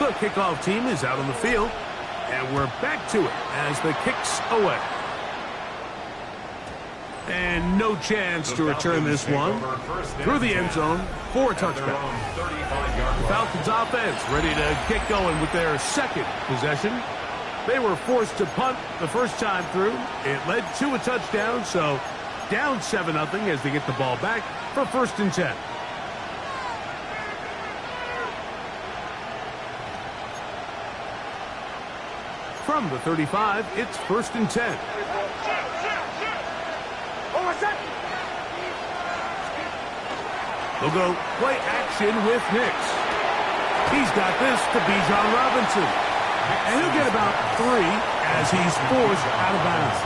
The kickoff team is out on the field, and we're back to it as the kick's away. And no chance to return this one through the end zone for a touchdown. The Falcons offense ready to get going with their second possession. They were forced to punt the first time through. It led to a touchdown, so down 7-0 as they get the ball back for 1st and 10. From the 35, it's 1st and 10. They'll go play action with Nix. He's got this to Bijan Robinson. And he'll get about 3 as he's forced out of bounds.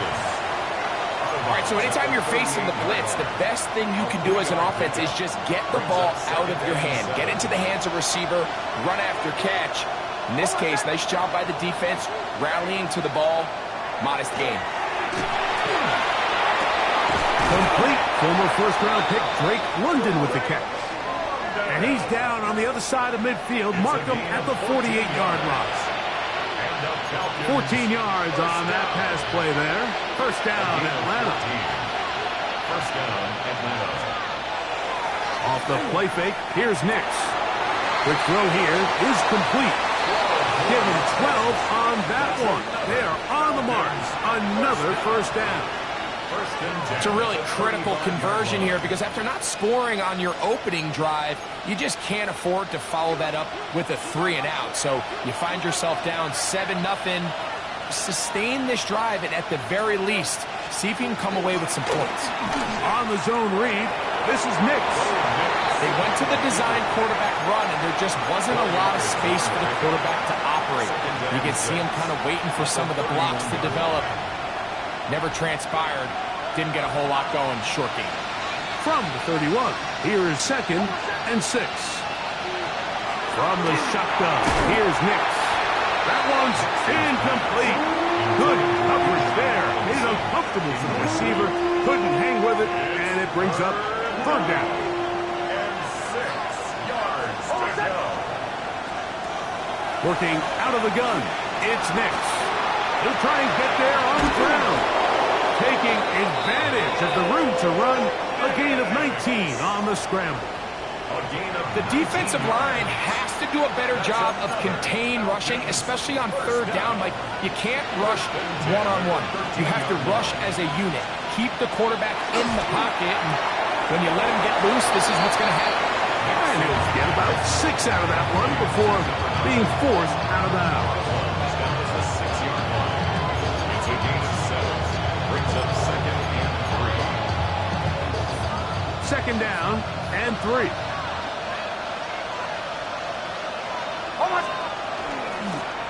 All right, so anytime you're facing the blitz, the best thing you can do as an offense is just get the ball out of your hand. Get into the hands of receiver, run after catch. In this case, nice job by the defense, rallying to the ball. Modest gain. Complete. Former first-round pick Drake London with the catch. And he's down on the other side of midfield. Mark him at the 48-yard line. 14 yards on that pass play there. First down, Atlanta. First down, Atlanta. Off the play fake, here's Nix. Quick throw here is complete. Give him 12 on that one. They are on the mark. Another first down. It's a really critical conversion here because after not scoring on your opening drive, you just can't afford to follow that up with a 3 and out. So you find yourself down 7-0. Sustain this drive and at the very least, see if you can come away with some points. On the zone read, this is Nix. They went to the design quarterback run and there just wasn't a lot of space for the quarterback to operate. You can see him kind of waiting for some of the blocks to develop. Never transpired. Didn't get a whole lot going. Short game. From the 31, here is 2nd and 6. From the shotgun, here's Nix. That one's incomplete. Good coverage there. Made it uncomfortable for the receiver. Couldn't hang with it, and it brings up 3rd down. And 6 yards to go. Working out of the gun, it's Nix. He'll try and get there on the ground. Taking advantage of the room to run. A gain of 19 on the scramble. The defensive line has to do a better job of contain rushing, especially on 3rd down. Like, you can't rush one-on-one. You have to rush as a unit. Keep the quarterback in the pocket, and when you let him get loose, this is what's going to happen. And he'll get about 6 out of that one before being forced out of bounds. Second down and 3.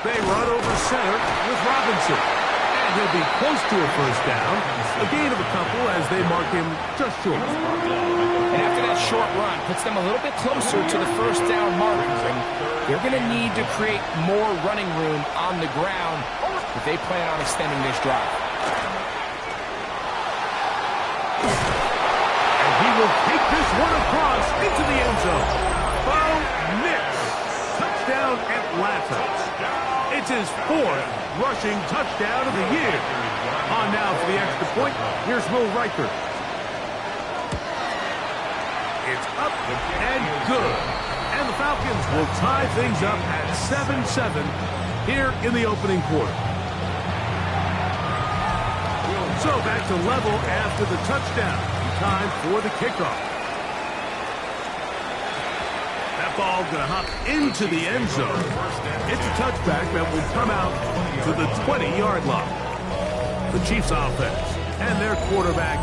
They run over center with Robinson. And he'll be close to a first down. A gain of a couple as they mark him just short. And after that short run, puts them a little bit closer to the first down marker. And they're going to need to create more running room on the ground if they plan on extending this drive. He will take this one across into the end zone. Bo Nix. Touchdown Atlanta. It's his 4th rushing touchdown of the year. On now for the extra point. Here's Will Riker. It's up and good. And the Falcons will tie things up at 7-7 here in the opening quarter. So back to level after the touchdown. Time for the kickoff. That ball going to hop into the end zone. It's a touchback that will come out to the 20-yard line. The Chiefs offense and their quarterback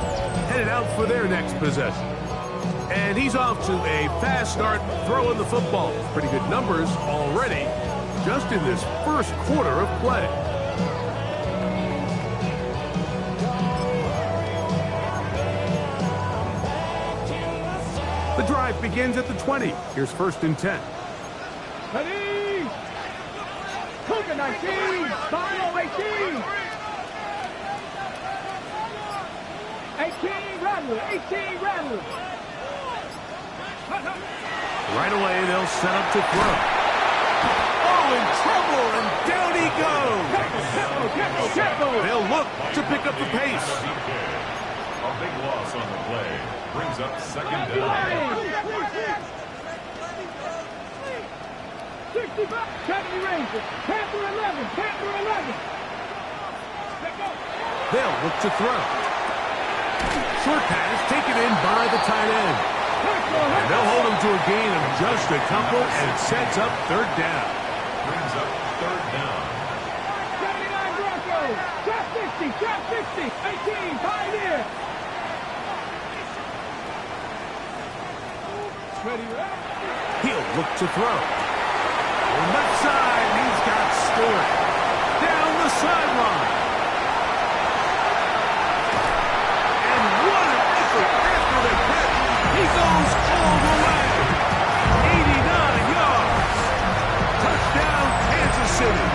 headed out for their next possession. And he's off to a fast start throwing the football. Pretty good numbers already just in this first quarter of play. The drive begins at the 20. Here's 1st and 10. Ready! Cougar 19! Buffalo 18! 18 Rattler! 18 Rattler! Right away, they'll set up to throw. Oh, in trouble, and down he goes. They'll look to pick up the pace. A big loss on the play. Brings up second down. 65, Academy Rangers, Panther 11, Panther 11. They'll look to throw. Short pass taken in by the tight end. And they'll hold him to a gain of just a couple, and it sets up third down. Brings up third down. 79 Broncos, trap 60, trap 60, 18, Pioneer. He'll look to throw. On left side, he's got Stewart. Down the sideline. And what an effort after the catch. He goes all the way. 89 yards. Touchdown, Kansas City.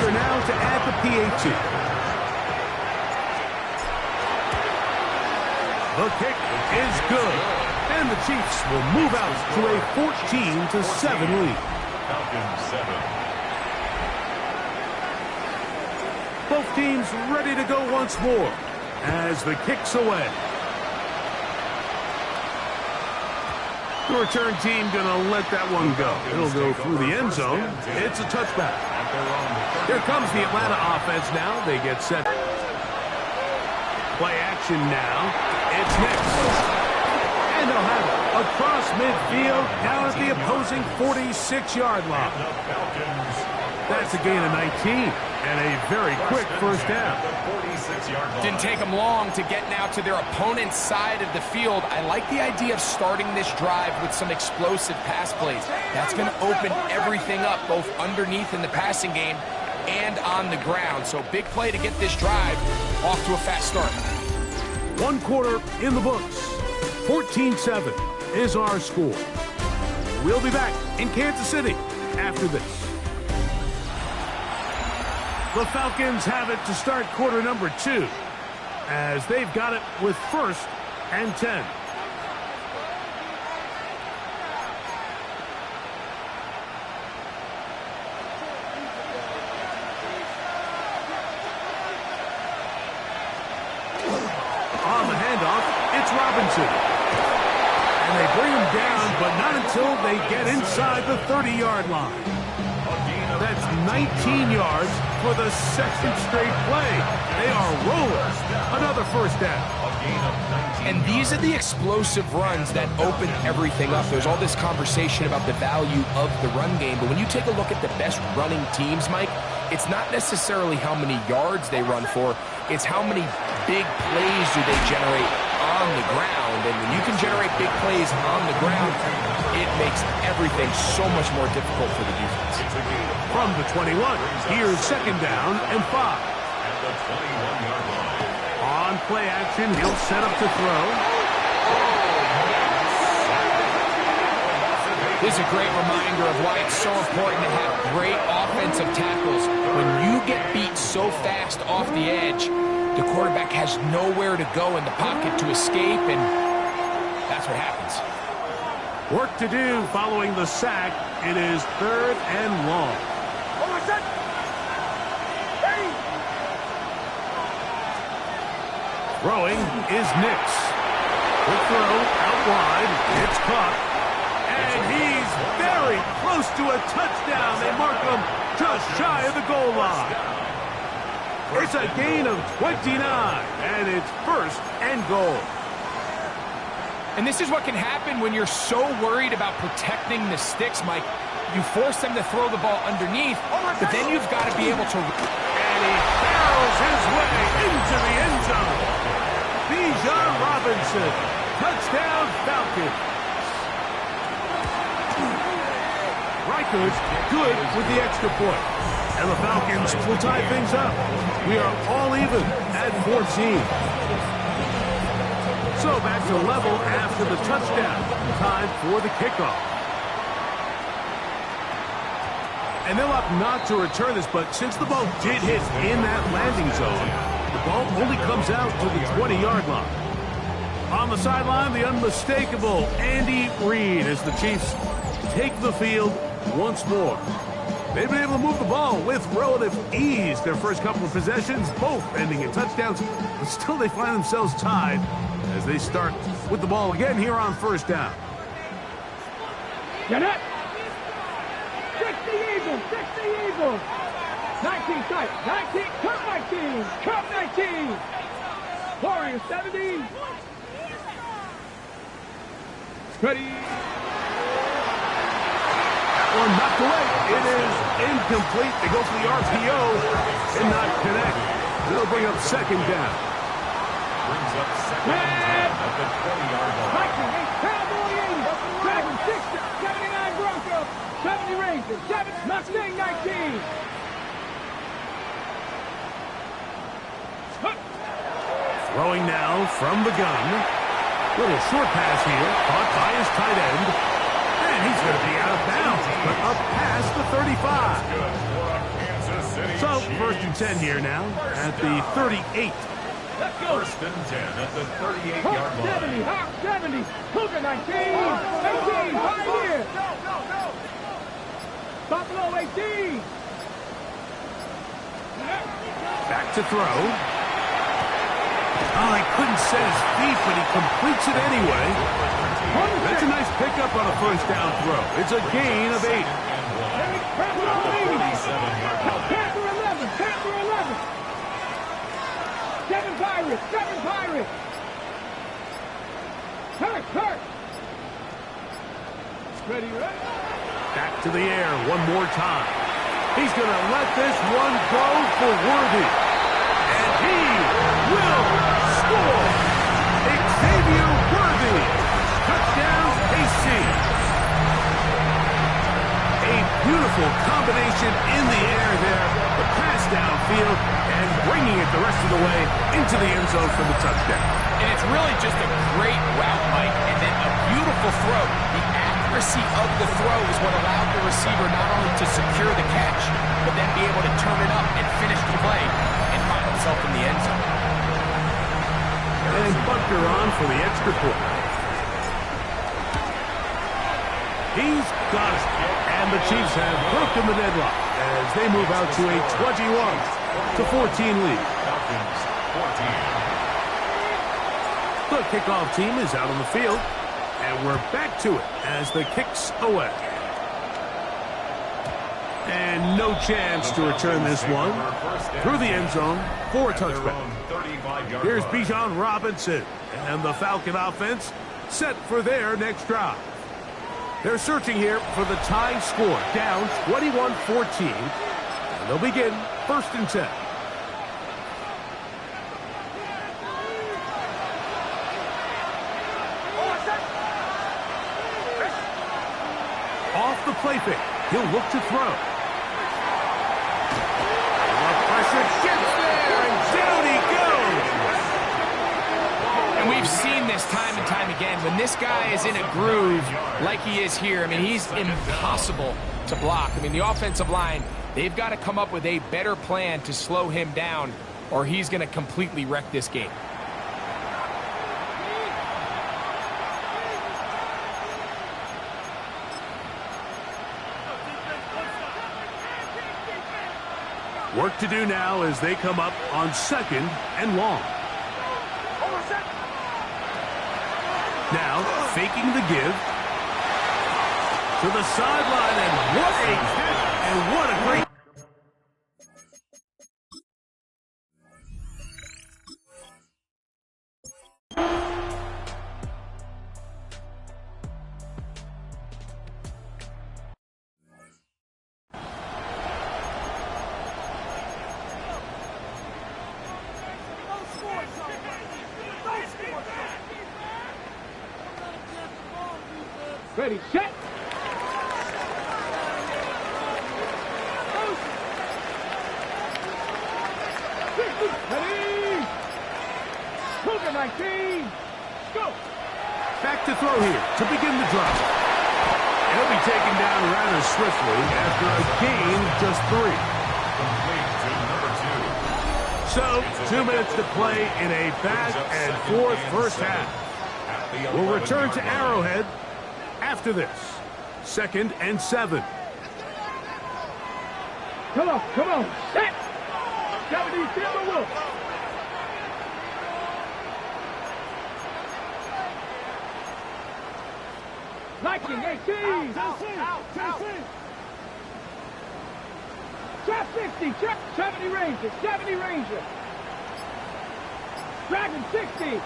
Now to add the PAT. The kick is good, and the Chiefs will move out to a 14-7 lead. Falcons 7. Both teams ready to go once more as the kick's away. The return team gonna let that one go. It'll go through the end zone. It's a touchback. Here comes the Atlanta offense now. They get set. Play action now. It's next. And they'll have it across midfield down at the opposing 46-yard line. That's a gain of 19 and a very quick first down. Didn't take them long to get now to their opponent's side of the field. I like the idea of starting this drive with some explosive pass plays. That's going to open everything up, both underneath in the passing game and on the ground. So big play to get this drive off to a fast start. One quarter in the books. 14-7 is our score. We'll be back in Kansas City after this. The Falcons have it to start quarter number 2 as they've got it with 1st and 10. On the handoff, it's Robinson. And they bring him down, but not until they get inside the 30-yard line. That's 19 yards for the second straight play. They are rolling. Another first down. And these are the explosive runs that open everything up. There's all this conversation about the value of the run game, but when you take a look at the best running teams, Mike, it's not necessarily how many yards they run for, it's how many big plays do they generate on the ground. And when you can generate big plays on the ground, it makes everything so much more difficult for the defense. From the 21, here's second down and 5. At the 21-yard line. On play action, he'll set up to throw. This is a great reminder of why it's so important to have great offensive tackles. When you get beat so fast off the edge, the quarterback has nowhere to go in the pocket to escape, and that's what happens. Work to do following the sack. It is 3rd and long. Throwing is Nix. Quick throw out wide. It's caught. And he's very close to a touchdown. They mark him just shy of the goal line. It's a gain of 29, and it's 1st and goal. And this is what can happen when you're so worried about protecting the sticks, Mike. You force them to throw the ball underneath, but then you've got to be able to... And he barrels his way into the end zone. Bijan Robinson. Touchdown, Falcons. Reichard's good with the extra point. And the Falcons will tie things up. We are all even at 14. So back to level after the touchdown. Time for the kickoff. And they'll opt not to return this, but since the ball did hit in that landing zone, the ball only comes out to the 20-yard line. On the sideline, the unmistakable Andy Reid as the Chiefs take the field once more. They've been able to move the ball with relative ease their first couple of possessions, both ending in touchdowns, but still they find themselves tied as they start with the ball again here on first down. Get it! 60 Eagles! 60 Eagles! 19 tight! 19! Cut 19! Cut 19! Warriors 70! Ready! That one knocked away. It is incomplete. They go for the RPO and not connect. They'll bring up second down. Brings up second down at the 20-yard line. Vikings 8, Cowboy 80, 7, 60, 79 Broncos, 70 Rangers, 7, Mustang 19. Throwing now from the gun. Little short pass here, caught by his tight end. And he's going to be out of bounds, but up past the 35. So, first and 10 here now at the 38. Let's go. First and 10 at the 38-yard Hawk line. 70, Hawk 70, Cougar 19, 18, Pioneer. Buffalo 18. Back to throw. Oh, he couldn't set his feet, but he completes it anyway. That's a nice pickup on a first down throw. It's a gain of 8. Panther 11, Panther 11. 7 Pirates, 7 Pirates. Hurt. Ready. Back to the air one more time. He's going to let this one go for Worthy. And he will score. Xavier Worthy. Touchdown, KC. A beautiful combination in the air there. The pass downfield and bringing it the rest of the way into the end zone for the touchdown. And it's really just a great route, Mike, and then a beautiful throw. The accuracy of the throw is what allowed the receiver not only to secure the catch, but then be able to turn it up and finish the play and find himself in the end zone. And Butker on for the extra point. He's got it. And the Chiefs have broken the deadlock as they move out to a 21-14 lead. Falcons 14. The kickoff team is out on the field, and we're back to it as the kick's away. And no chance to return this one through the end zone for a touchback. Here's Bijan Robinson, and the Falcon offense set for their next drive. They're searching here for the tying score, down 21-14, and they'll begin first and 10. Off the play fake, he'll look to throw. The pressure gets there, and down he goes. And we've seen this time and time again. When this guy is in a groove like he is here, I mean, he's impossible to block. I mean, the offensive line, they've got to come up with a better plan to slow him down, or he's going to completely wreck this game. Work to do now as they come up on second and long. Now, faking the give. To the sideline, and what a catch, and what a great... Ready, set. Ready. Cougar 19. Go. Back to throw here to begin the drive. He'll be taken down rather swiftly after a gain of just 3. Complete to number 2. So, 2 minutes to play in a back-and-forth first half. We'll return to Arrowhead after this. 2nd and 7. Come on. Set. 70, Silver Wolf. Viking 18. Trap 50. Trap 70 Ranger. 70 Ranger. Dragon 60.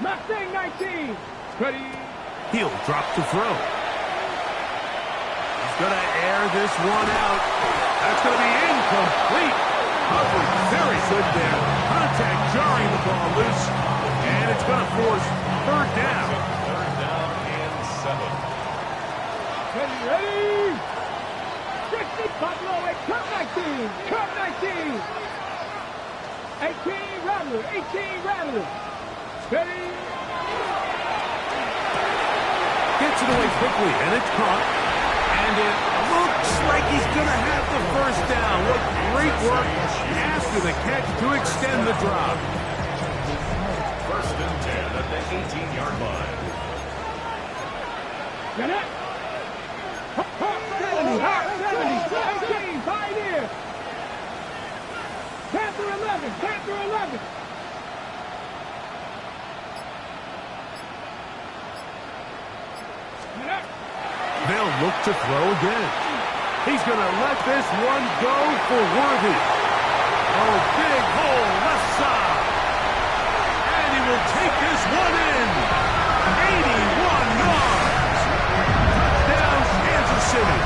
Mustang 19. Ready. He'll drop to throw. He's going to air this one out. That's going to be incomplete. Covered very good there. Contact jarring the ball loose. And it's going to force 3rd down. 3rd down and 7. Ready. 60 Buffalo at Cup 19. Cup 19. 18 Rattler. 18 Rattler. Ready. Gets it away quickly, and it's caught. And it looks like he's going to have the 1st down. What great work after the catch to extend the drop. 1st and 10 at the 18-yard line. Get it. 70. 18. Pioneer. Panther 11. Panther 11. They'll look to throw again. He's going to let this one go for Worthy. Oh, big hole left side. And he will take this one in. 81 yards. Touchdown, Kansas City.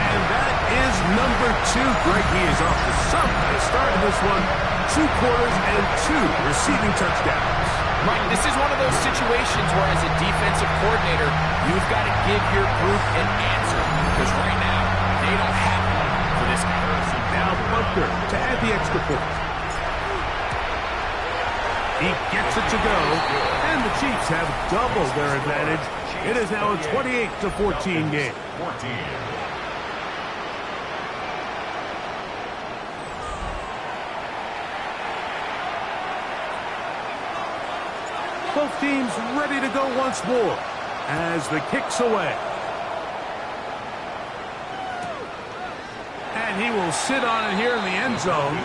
And that is number 2. Greg, he is off to some nice start in this one. 2 quarters and 2 receiving touchdowns. Right, this is one of those situations where as a defensive coordinator, you've got to give your group an answer. Because right now, they don't have one for this guy. Now Bunker to add the extra point. He gets it to go, and the Chiefs have doubled their advantage. It is now a 28-14 game. 14. Both teams ready to go once more as the kick's away. And he will sit on it here in the end zone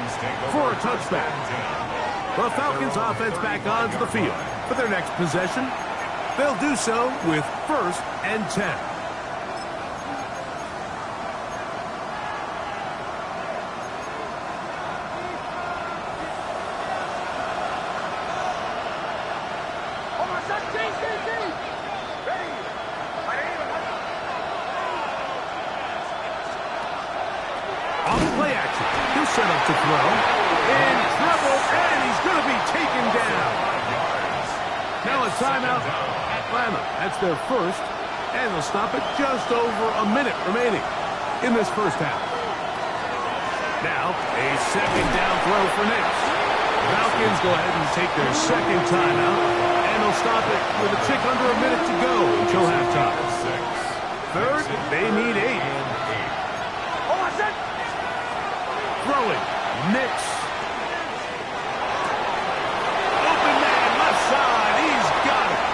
for a touchback. The Falcons offense back onto the field for their next possession. They'll do so with 1st and 10. Set up to throw. In trouble, and he's going to be taken down. Now a timeout, Atlanta. That's their 1st, and they'll stop it just over a minute remaining in this first half. Now a 2nd down throw for Knicks. Falcons go ahead and take their 2nd timeout, and they'll stop it with a tick under a minute to go until halftime. 3rd, they need 8. Throwing, Knicks. Open man, left side, he's got it.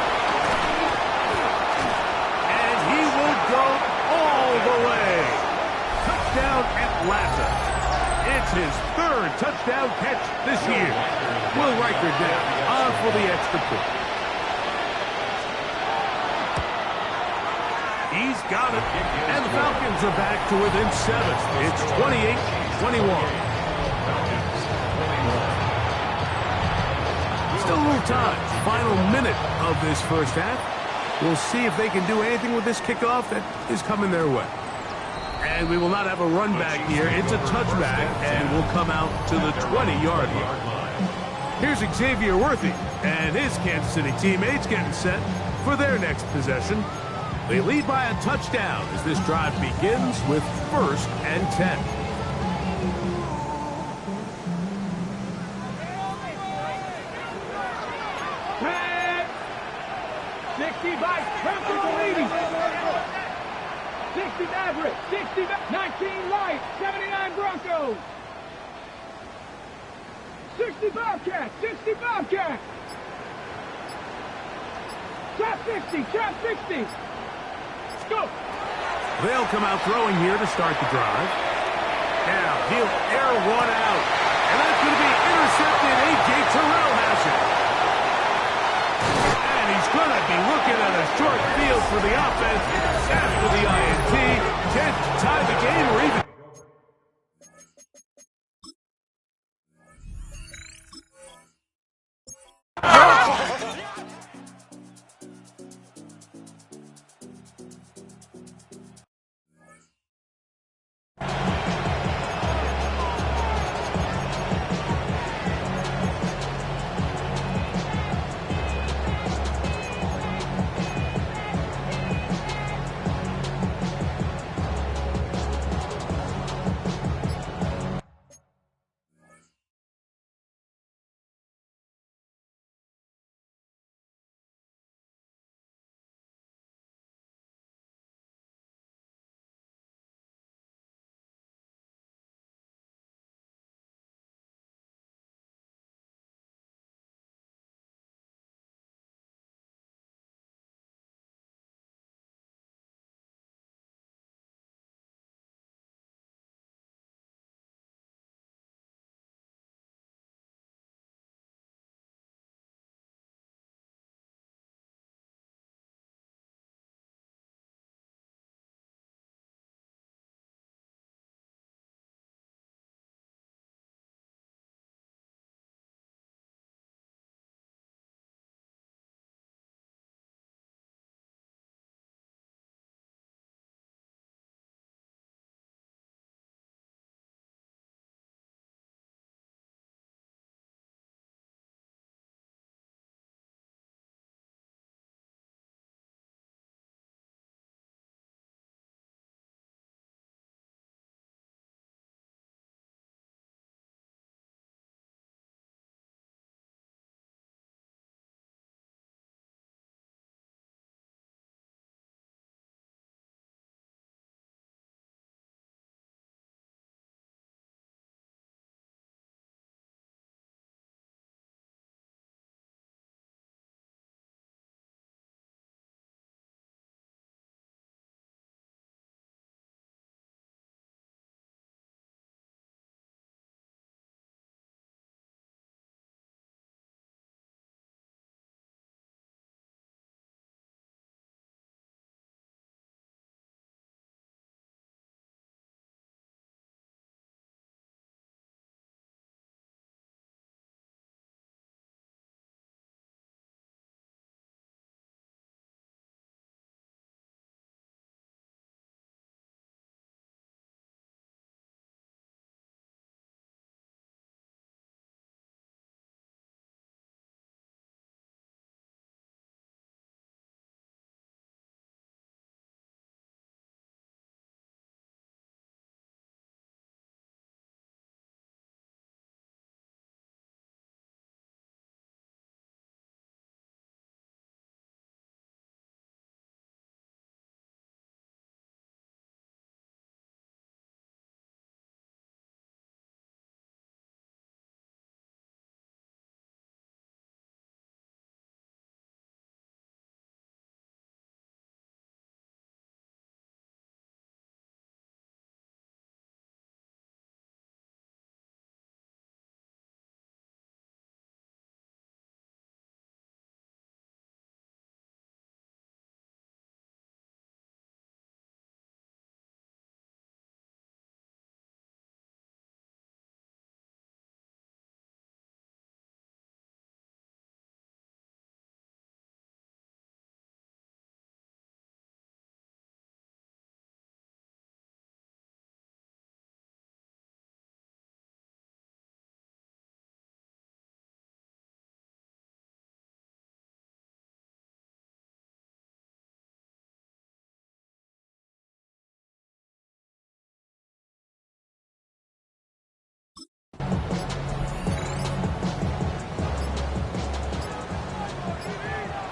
And he will go all the way. Touchdown, Atlanta. It's his 3rd touchdown catch this year. Will Riker down, on for the extra point. He's got it, and the Falcons are back to within 7. It's 28-21. Still a little time. Final minute of this first half. We'll see if they can do anything with this kickoff that is coming their way. And we will not have a run back here. It's a touchback, and will come out to the 20-yard line. Here's Xavier Worthy and his Kansas City teammates getting set for their next possession. They lead by a touchdown as this drive begins with 1st and 10. Levi, Broncos leading. 60 Maverick, 60, 19 Light, 79 Broncos. 60 Bobcats, 60 Bobcats. Top 60, top 60. Let's go. They'll come out throwing here to start the drive. Now, he'll air one out. And that's going to be intercepted. A.J. Terrell has it. And he's going to be looking at a short field for the offense after the INT. 10th to tie the game or even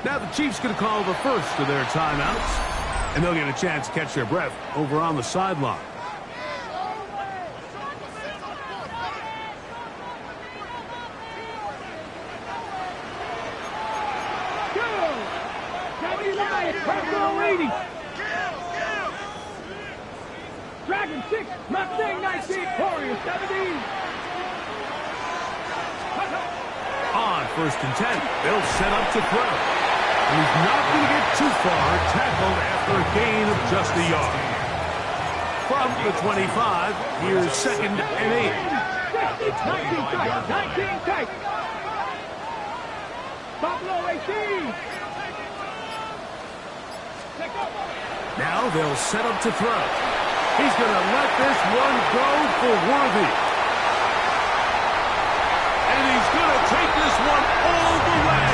Now the Chiefs going to call the first of their timeouts, and they'll get a chance to catch their breath over on the sideline. Dragon 6, Mustang 19, Warrior 17. On 1st and 10, they'll set up to throw. He's not going to get too far, tackled after a gain of just a yard. From the 25, here's 2nd and 8. 19 tight, 19 tight. Buffalo 18. Now they'll set up to throw. He's going to let this one go for Worthy. And he's going to take this one all the way.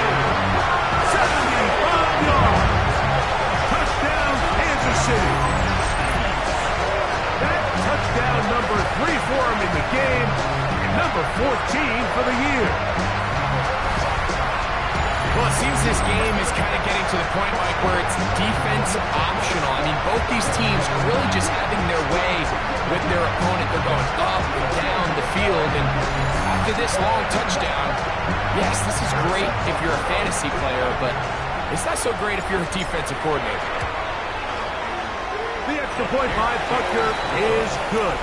75 yards. Touchdown, Kansas City. That touchdown number 3 for him in the game, and number 14 for the year. Well, it seems this game is kind of getting to the point, Mike, where it's defense optional. I mean, both these teams are really just having their way with their opponent. They're going up and down the field, and after this long touchdown, yes, this is great if you're a fantasy player, but it's not so great if you're a defensive coordinator. The extra point by Buckner is good,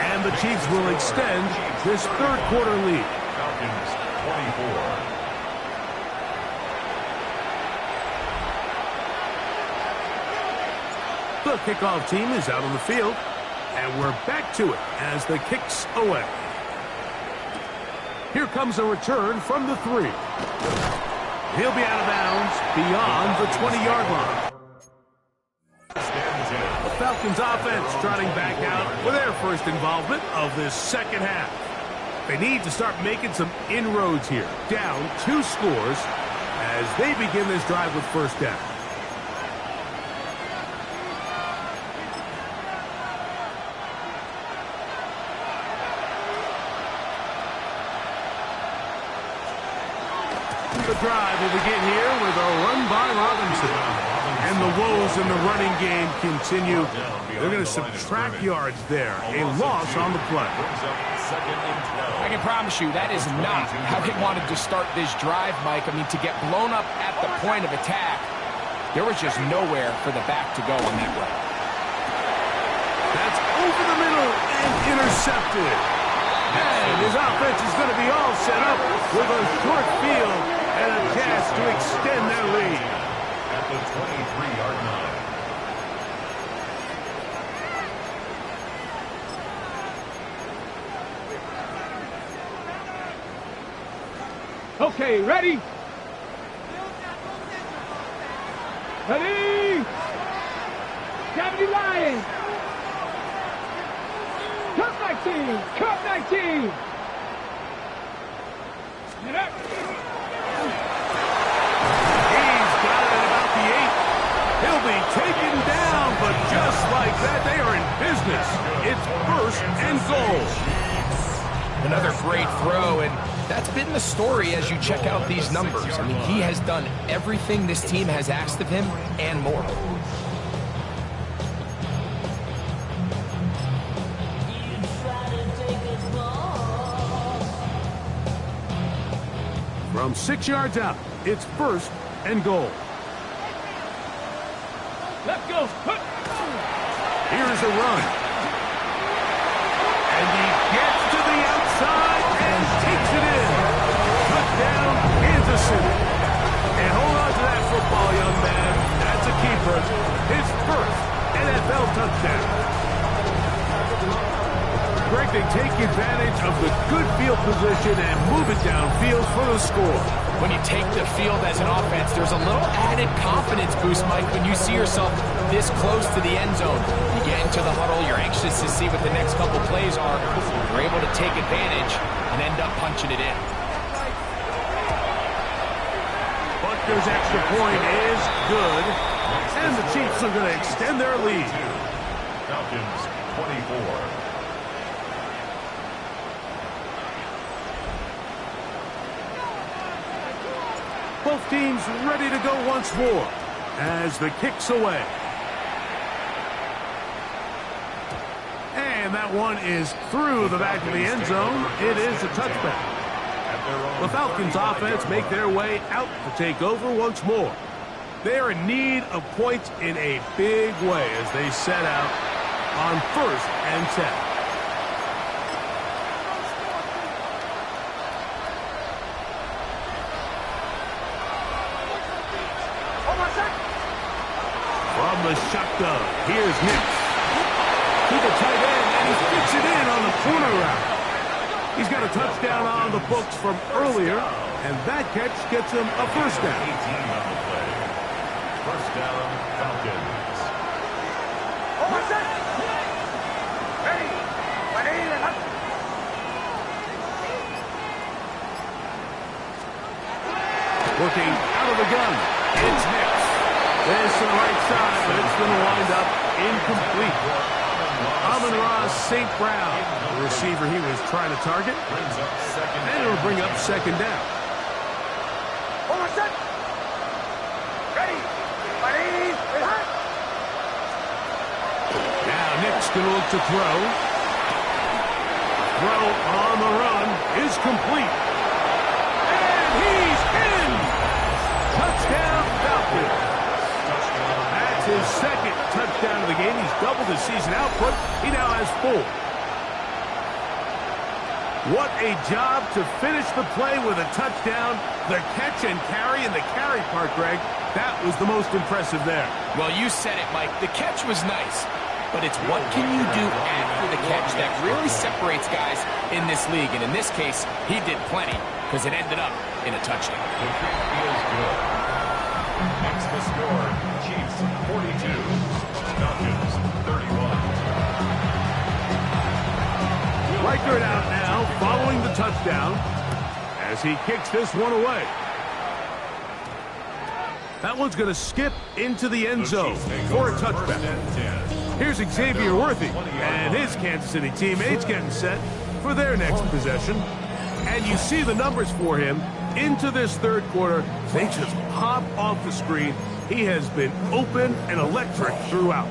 and the Chiefs will extend this third quarter lead. Falcons 24. The kickoff team is out on the field, and we're back to it as the kick's away. Here comes a return from the 3. He'll be out of bounds beyond the 20-yard line. The Falcons offense trotting back out with their first involvement of this second half. They need to start making some inroads here, down 2 scores as they begin this drive with first down. The drive will begin here with a run by Robinson. And the woes in the running game continue. They're going to subtract yards there. A loss on the play. I can promise you that is not how they wanted to start this drive, Mike. I mean, to get blown up at the point of attack, there was just nowhere for the back to go on that run. That's over the middle and intercepted. And his offense is going to be all set up with a short field and a chance to extend their lead. At the 23-yard line. Okay, ready? Ready? 70 Lions. Cup 19. Cup 19. Get up. He's got it at about the 8. He'll be taken down, but just like that, they are in business. It's 1st and goal. Another great throw, and that's been the story as you check out these numbers. I mean, he has done everything this team has asked of him and more. From 6 yards out, it's 1st and goal. Let's go. Here's a run. And he gets to the outside and takes it in. Touchdown, Kansas City. And hold on to that football, young man. That's a keeper. His first NFL touchdown. Greg, they take advantage of the good field position and move it downfield for the score. When you take the field as an offense, there's a little added confidence boost, Mike, when you see yourself this close to the end zone. You get into the huddle, you're anxious to see what the next couple plays are. You're able to take advantage and end up punching it in. Buckner's extra point is good, and the Chiefs are going to extend their lead. Falcons 24. Both teams ready to go once more as the kick's away. And that one is through the back of the end zone. It is a touchback. The Falcons offense make their way out to take over once more. They are in need of points in a big way as they set out on 1st and 10. From the shotgun, here's Nick. To the tight end, and he fits it in on the corner route. He's got a touchdown on the books from earlier, and that catch gets him a first down. 18 on the play. First down, Falcons. Working out of the gun, it's Nix. This to the right side, but it's going to wind up incomplete. Amon-Ra St. Brown, the receiver he was trying to target, and it'll bring up second down. Now Nick's going to look to throw. Throw on the run is complete. And he's in! Touchdown Falcons. That's his second touchdown of the game. He's doubled his season output. He now has 4. What a job to finish the play with a touchdown. The catch and carry, and the carry part, Greg, that was the most impressive there. Well, you said it, Mike. The catch was nice, but it's what can you do after the catch that really separates guys in this league. And in this case, he did plenty because it ended up in a touchdown. The kick is good. Makes the score. Chiefs 42, Falcons 31. Reichert out now, following the touchdown, as he kicks this one away. That one's going to skip into the end zone for a touchback. Here's Xavier Worthy and his Kansas City teammates getting set for their next possession. And you see the numbers for him into this third quarter. They just pop off the screen. He has been open and electric throughout.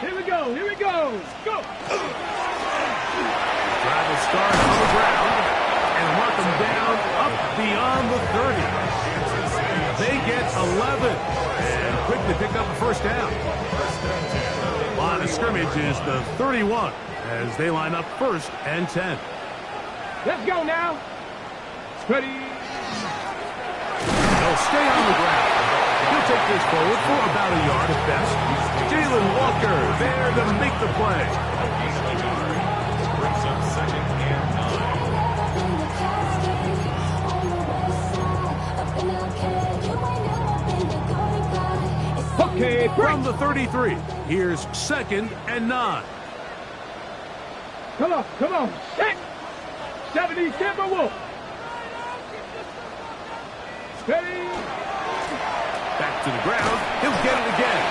Here we go, here we go. Go! Drive will start on the ground and mark them down up beyond the 30. They get 11 and quickly pick up a first down. Line of scrimmage is the 31 as they line up 1st and 10. Let's go now. Ready. They'll stay on the ground. He'll take this forward for about a yard at best. Jalen Walker there to make the play. Brings up 2nd and 9. Okay, From the 33, here's 2nd and 9. come on. Set. 70 Timberwolf. Ready. Back to the ground. He'll get it again.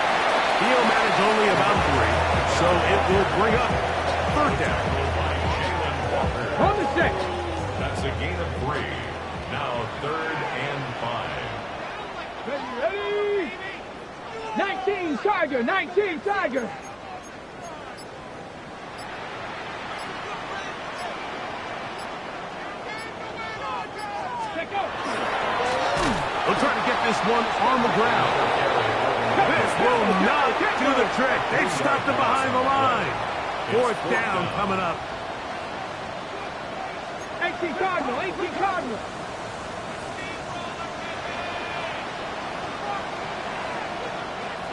He'll manage only about 3, so it will bring up 3rd down. On the set. That's a gain of 3. Now 3rd and 5. Ready. 19 Tiger. 19 Tiger. We'll try to get this one on the ground. This will not do the trick. They've stopped it behind the line. 4th down coming up. 18 Cardinal. 18 Cardinal.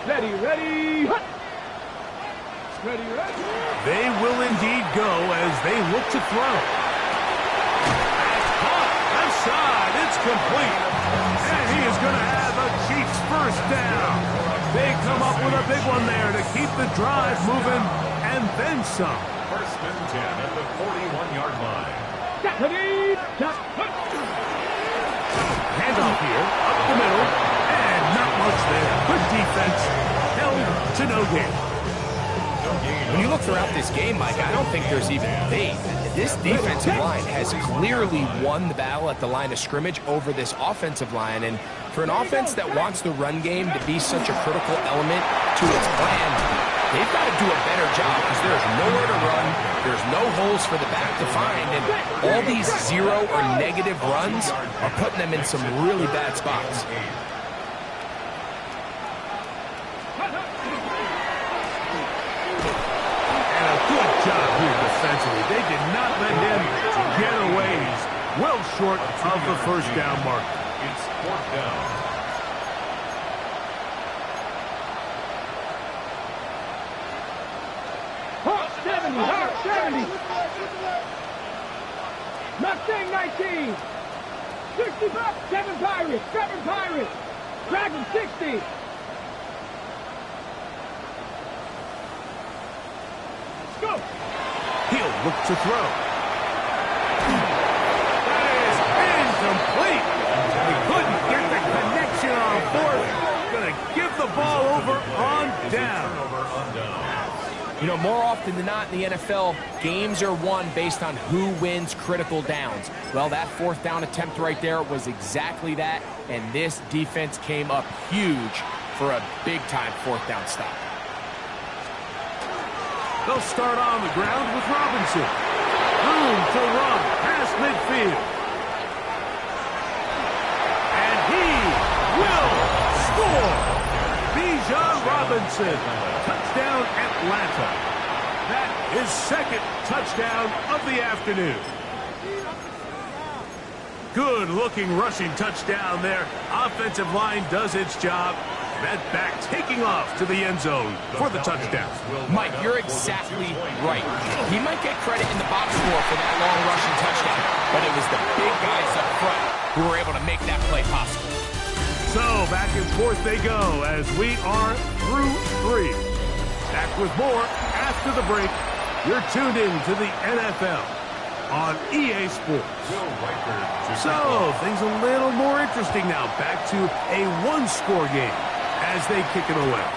Ready. Ready. They will indeed go as they look to throw. Left side, it's complete. And he is going to have a Chiefs first down. They come up with a big one there to keep the drive moving and then some. 1st and 10 at the 41-yard line. Handoff here, up the middle, and not much there. Good defense, held to no gain. When you look throughout this game, Mike, I don't think there's even debate. This defensive line has clearly won the battle at the line of scrimmage over this offensive line. And for an offense that wants the run game to be such a critical element to its plan, they've got to do a better job because there's nowhere to run. There's no holes for the back to find. And all these zero or negative runs are putting them in some really bad spots. Good job here defensively. They did not let him get away. He's well short of the first down mark. It's fourth down. Hawk 70, Hawk 70. Mustang 19. 60 bucks, 7 Pirates. Dragon 60. Go. He'll look to throw. That is incomplete. He couldn't get the connection on fourth. Going to give the ball over on down. You know, more often than not in the NFL, games are won based on who wins critical downs. Well, that fourth down attempt right there was exactly that, and this defense came up huge for a big-time fourth down stop. They'll start on the ground with Robinson. Room to run past midfield. And he will score. Bijan Robinson. Touchdown Atlanta. That is second touchdown of the afternoon. Good looking rushing touchdown there. Offensive line does its job. That back taking off to the end zone for the touchdown. Mike, you're exactly right. He might get credit in the box score for that long rushing touchdown, but it was the big guys up front who were able to make that play possible. So back and forth they go as we are through 3. Back with more after the break. You're tuned in to the NFL on EA Sports. So things a little more interesting now. Back to a one-score game as they kick it away.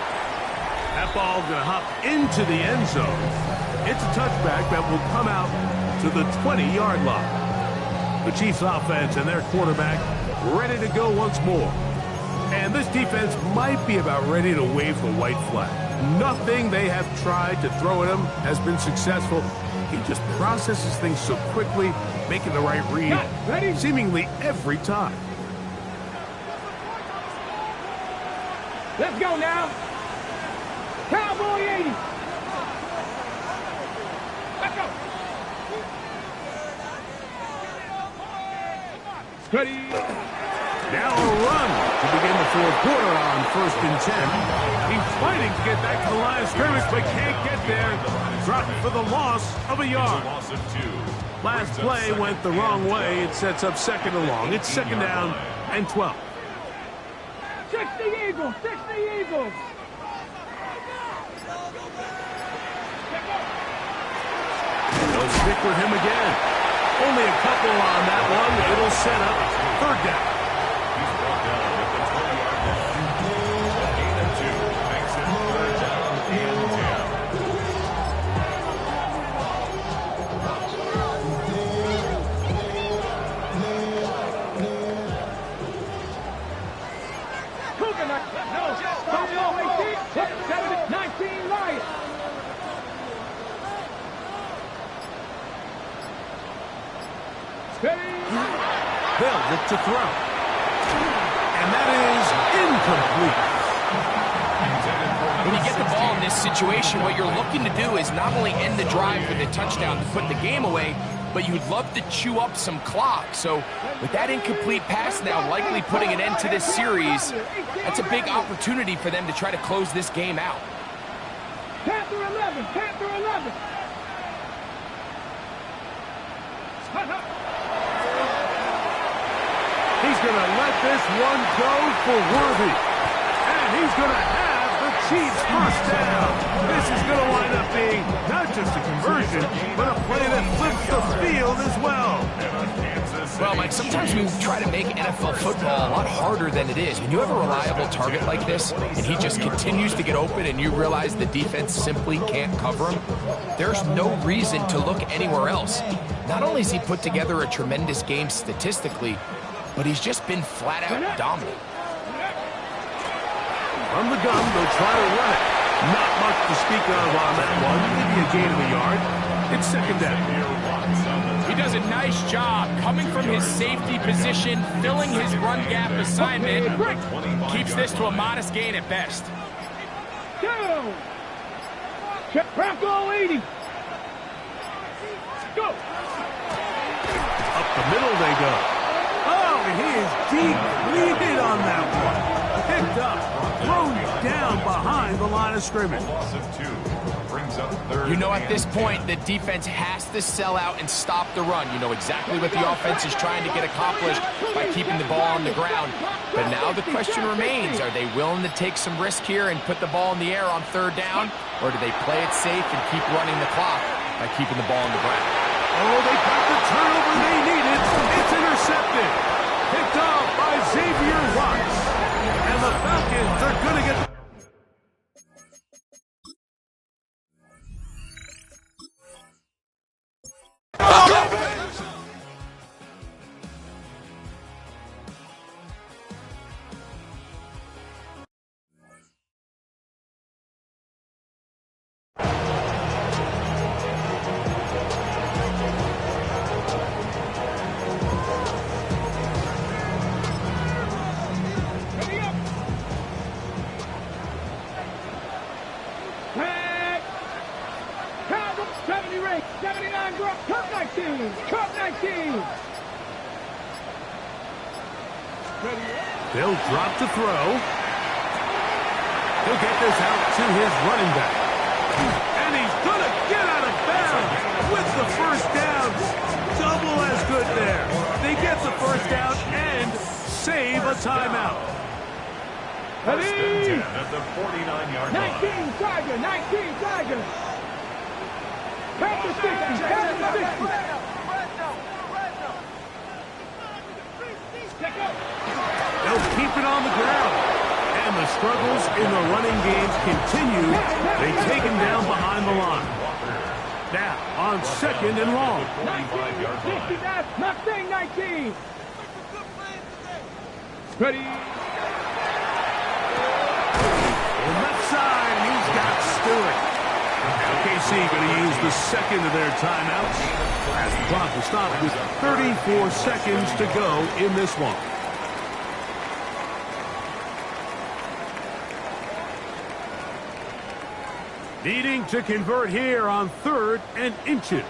That ball going to hop into the end zone. It's a touchback that will come out to the 20-yard line. The Chiefs offense and their quarterback ready to go once more. And this defense might be about ready to wave the white flag. Nothing they have tried to throw at him has been successful. He just processes things so quickly, making the right read seemingly every time. Let's go now. Cowboy 80. Let's go. Steady. Now a run to begin the fourth quarter on 1st and 10. He's fighting to get back to the line of scrimmage, but can't get there. Dropped for the loss of a yard. Last play went the wrong way. It sets up second and long. It's second down and 12. 60 Eagles, 60 Eagles. They'll stick with him again. Only a couple on that one. It'll set up third down. He's brought down at the 20-yard line. 8 and 2 makes it third down and 19 right. Steady. They'll look to throw. And that is incomplete. When you get the ball in this situation, what you're looking to do is not only end the drive with a touchdown to put the game away, but you'd love to chew up some clock. So with that incomplete pass now likely putting an end to this series, that's a big opportunity for them to try to close this game out. Panther 11, Panther 11. He's going to let this one go for Worthy. And he's going to have the Chiefs first down. This is going to wind up being not just a conversion, but a play that flips the field as well. And on Kansas Well, Mike, sometimes we try to make NFL football a lot harder than it is. When you have a reliable target like this, and he just continues to get open, and you realize the defense simply can't cover him, there's no reason to look anywhere else. Not only has he put together a tremendous game statistically, but he's just been flat-out dominant. From the gun, they'll try to run it. Not much to speak of on that one. Maybe a gain of a yard. It's second down. He does a nice job coming from his safety position, filling his run gap assignment. Keeps this to a modest gain at best. Go! Check Bronco 80. Go! Up the middle they go. Oh, and he is deep leaded on that one. Picked up, thrown down behind the line of scrimmage. Loss of 2 brings up third. You know, at this point, the defense has to sell out and stop the run. You know exactly what the offense is trying to get accomplished by keeping the ball on the ground. But now the question remains, are they willing to take some risk here and put the ball in the air on third down? Or do they play it safe and keep running the clock by keeping the ball on the ground? Oh, they got the turnover they needed. It's intercepted. Picked off by Xavier Watts. And the Falcons are going to get... They'll drop to throw. He'll get this out to his running back. And he's going to get out of bounds with the first down. Double as good there. They get the first down and save a timeout. First and 10 at the 49-yard line. 19 Tigers, 19 Tigers. Pass the 60, pass the 60. They'll keep it on the ground. And the struggles in the running games continue. They take him down behind the line. Now, on second and long. 45-yard line. Mustang 19. Ready. On left side, he's got Stewart. KC going to use the second of their timeouts as the clock will stop with 34 seconds to go in this one. Needing to convert here on third and inches.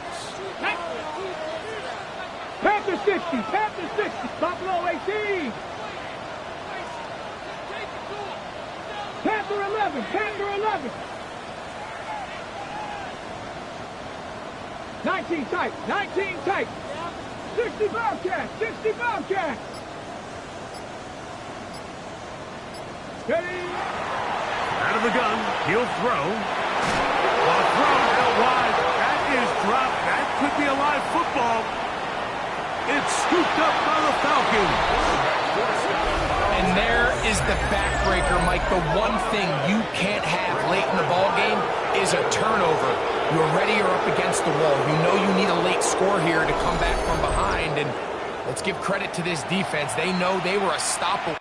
Panther 60, Panther 60, Buffalo 18. Panther 11, Panther 11. 19 tight, 19 tight. 60 Bobcats, 60 Bobcats. Ready. Out of the gun, he'll throw. Throw out wide. That is dropped. That could be a live football. It's scooped up by the Falcons. And there is the backbreaker, Mike. The one thing you can't have late in the ball game is a turnover. You're ready, you're up against the wall. You know you need a late score here to come back from behind. And let's give credit to this defense. They know they were a stopper.